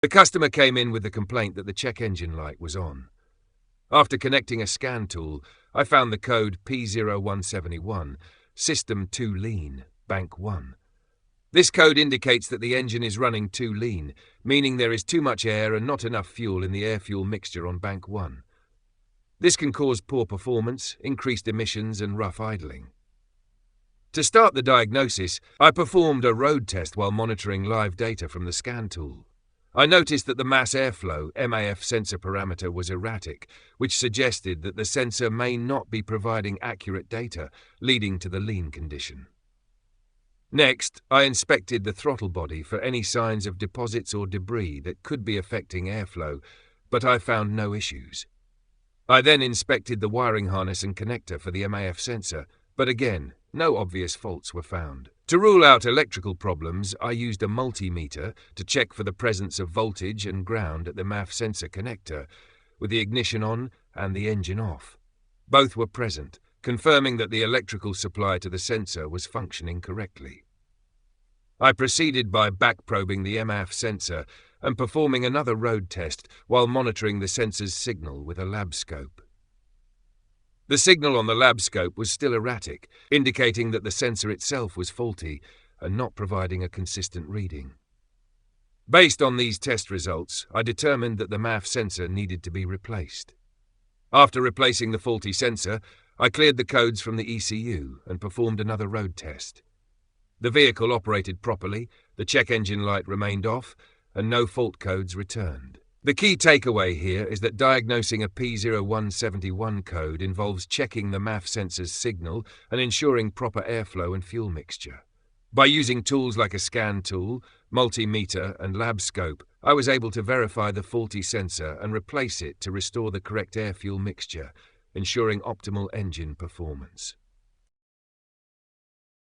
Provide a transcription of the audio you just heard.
The customer came in with the complaint that the check engine light was on. After connecting a scan tool, I found the code P0171, System Too Lean, Bank 1. This code indicates that the engine is running too lean, meaning there is too much air and not enough fuel in the air-fuel mixture on Bank 1. This can cause poor performance, increased emissions and rough idling. To start the diagnosis, I performed a road test while monitoring live data from the scan tool. I noticed that the mass airflow (MAF) sensor parameter was erratic, which suggested that the sensor may not be providing accurate data, leading to the lean condition. Next, I inspected the throttle body for any signs of deposits or debris that could be affecting airflow, but I found no issues. I then inspected the wiring harness and connector for the MAF sensor, but again, no obvious faults were found. To rule out electrical problems, I used a multimeter to check for the presence of voltage and ground at the MAF sensor connector, with the ignition on and the engine off. Both were present, confirming that the electrical supply to the sensor was functioning correctly. I proceeded by back-probing the MAF sensor and performing another road test while monitoring the sensor's signal with a lab scope. The signal on the lab scope was still erratic, indicating that the sensor itself was faulty and not providing a consistent reading. Based on these test results, I determined that the MAF sensor needed to be replaced. After replacing the faulty sensor, I cleared the codes from the ECU and performed another road test. The vehicle operated properly, the check engine light remained off, and no fault codes returned. The key takeaway here is that diagnosing a P0171 code involves checking the MAF sensor's signal and ensuring proper airflow and fuel mixture. By using tools like a scan tool, multimeter, and lab scope, I was able to verify the faulty sensor and replace it to restore the correct air-fuel mixture, ensuring optimal engine performance.